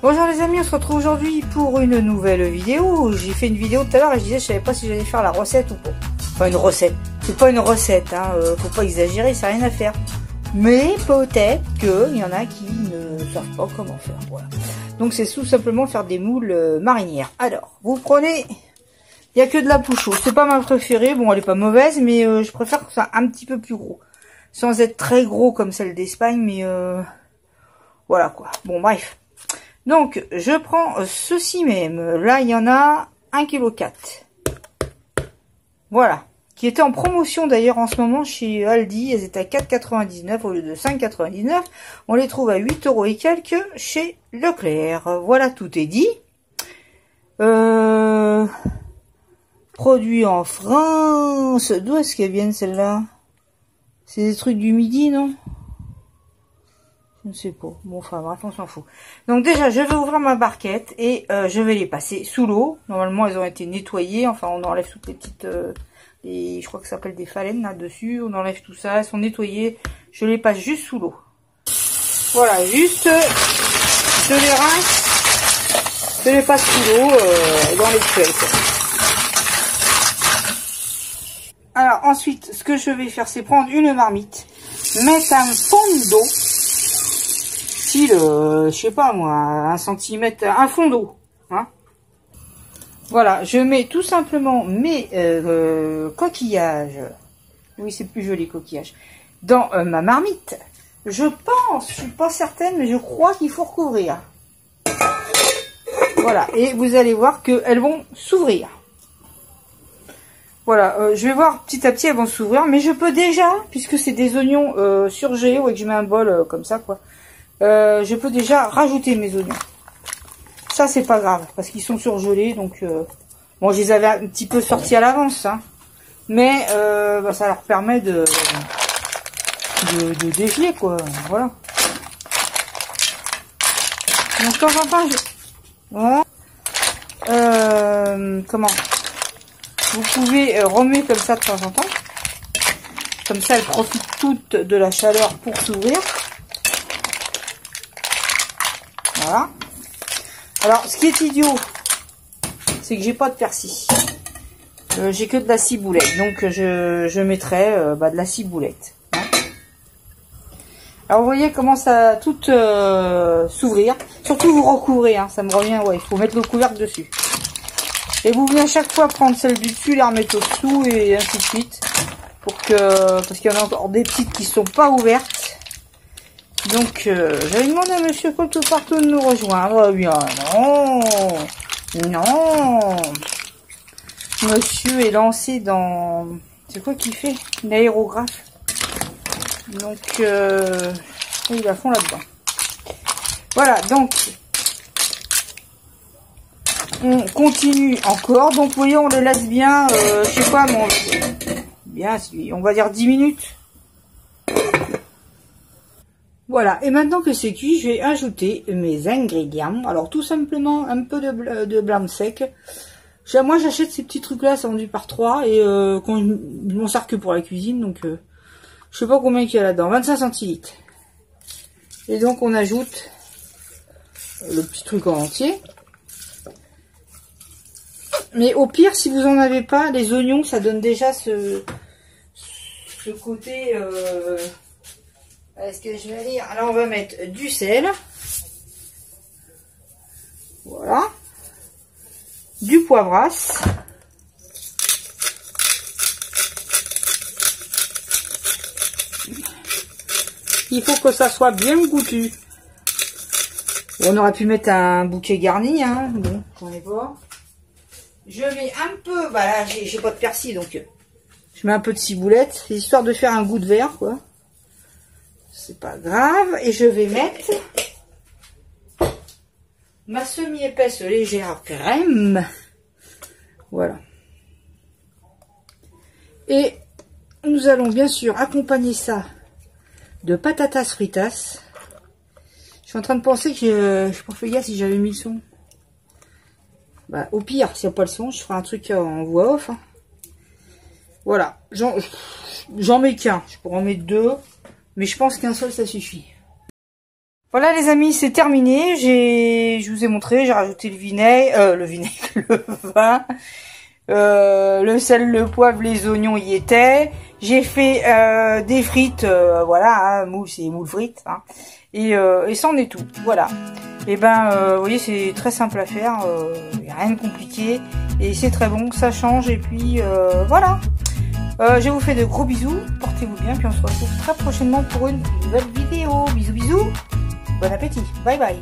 Bonjour les amis, on se retrouve aujourd'hui pour une nouvelle vidéo. J'ai fait une vidéo tout à l'heure et je disais je savais pas si j'allais faire la recette ou pas. Enfin une recette, c'est pas une recette, hein. Faut pas exagérer, c'est rien à faire. Mais peut-être qu'il y en a qui ne savent pas comment faire. Voilà. Donc c'est tout simplement faire des moules marinières. Alors, vous prenez, il n'y a que de la poucho. C'est pas ma préférée, bon elle est pas mauvaise, mais je préfère que ça un petit peu plus gros. Sans être très gros comme celle d'Espagne, mais voilà quoi. Bon bref. Donc, je prends ceci même. Là, il y en a 1,4 kg. Voilà. Qui était en promotion d'ailleurs en ce moment chez Aldi. Elles étaient à 4,99 au lieu de 5,99. On les trouve à 8 € et quelques chez Leclerc. Voilà, tout est dit. Produit en France. D'où est-ce qu'elles viennent celles-là? C'est des trucs du midi, non? Je ne sais pas. Bon, enfin bref, on s'en fout. Donc déjà, je vais ouvrir ma barquette et je vais les passer sous l'eau. Normalement, elles ont été nettoyées. Enfin, on enlève toutes les petites... je crois que ça s'appelle des phalènes là-dessus. On enlève tout ça. Elles sont nettoyées. Je les passe juste sous l'eau. Voilà, juste... je les rince. Je les passe sous l'eau dans les cueillettes. Alors, ensuite, ce que je vais faire, c'est prendre une marmite. Mettre un fond d'eau. Je sais pas moi, 1 centimètre, un fond d'eau, hein. Voilà, je mets tout simplement mes coquillages, oui c'est plus joli coquillage, dans ma marmite. Je pense, je suis pas certaine, mais je crois qu'il faut recouvrir. Voilà, et vous allez voir qu'elles vont s'ouvrir. Voilà, je vais voir petit à petit, elles vont s'ouvrir, mais je peux déjà, puisque c'est des oignons surgelés, ouais, que je mets un bol comme ça, quoi. Je peux déjà rajouter mes oignons. Ça c'est pas grave parce qu'ils sont surgelés, donc bon, je les avais un petit peu sortis à l'avance, hein, mais bah, ça leur permet de dégeler, quoi. Voilà. Donc de temps en temps, voilà. Comment vous pouvez remuer comme ça de temps en temps, comme ça elles profitent toutes de la chaleur pour s'ouvrir. Voilà. Alors, ce qui est idiot, c'est que j'ai pas de persil. J'ai que de la ciboulette. Donc, je mettrai de la ciboulette. Hein. Alors, vous voyez comment ça tout s'ouvrir. Surtout, vous recouvrez. Hein, ça me revient. Ouais, il faut mettre le couvercle dessus. Et vous venez à chaque fois prendre celle du dessus, les remettre au-dessous et ainsi de suite. Parce qu'il y en a encore des petites qui sont pas ouvertes. Donc, j'avais demandé à monsieur Colto partout de nous rejoindre. Bien, non, non. Monsieur est lancé dans... C'est quoi qu'il fait? L'aérographe. Donc, il est à fond là-dedans. Voilà, donc, on continue encore. Donc, vous voyez, on les laisse bien, je sais pas, bon, bien, on va dire 10 minutes. Voilà, et maintenant que c'est cuit, je vais ajouter mes ingrédients. Alors tout simplement un peu de blanc sec. Moi j'achète ces petits trucs là, c'est vendu par 3 et quand je m'en sers que pour la cuisine, donc je sais pas combien il y a là-dedans, 25 centilitres. Et donc on ajoute le petit truc en entier. Mais au pire, si vous en avez pas, les oignons ça donne déjà ce côté... Est-ce que je vais lire? Alors on va mettre du sel. Voilà. Du poivrasse. Il faut que ça soit bien goûtu. On aurait pu mettre un bouquet garni, hein. Bon, j'en ai pas. Je mets un peu, bah là j'ai pas de persil, donc je mets un peu de ciboulette, histoire de faire un goût de vert, quoi. C'est pas grave. Et je vais mettre ma semi-épaisse légère crème. Voilà. Et nous allons bien sûr accompagner ça de patatas fritas. Je suis en train de penser que je n'ai pas fait gaffe si j'avais mis le son. Bah, au pire, s'il n'y a pas le son, je ferai un truc en voix off. Hein. Voilà. J'en mets qu'un. Je pourrais en mettre 2. Mais je pense qu'un seul, ça suffit. Voilà les amis, c'est terminé. Je vous ai montré, j'ai rajouté le vinaigre, le vin, le sel, le poivre, les oignons y étaient. J'ai fait des frites, voilà, hein, c'est moule frites, hein, et ça en est tout. Voilà. Et ben, vous voyez, c'est très simple à faire, y a rien de compliqué, et c'est très bon, ça change. Et puis voilà. Je vous fais de gros bisous, portez-vous bien, puis on se retrouve très prochainement pour une nouvelle vidéo. Bisous bisous. Bon appétit, bye bye.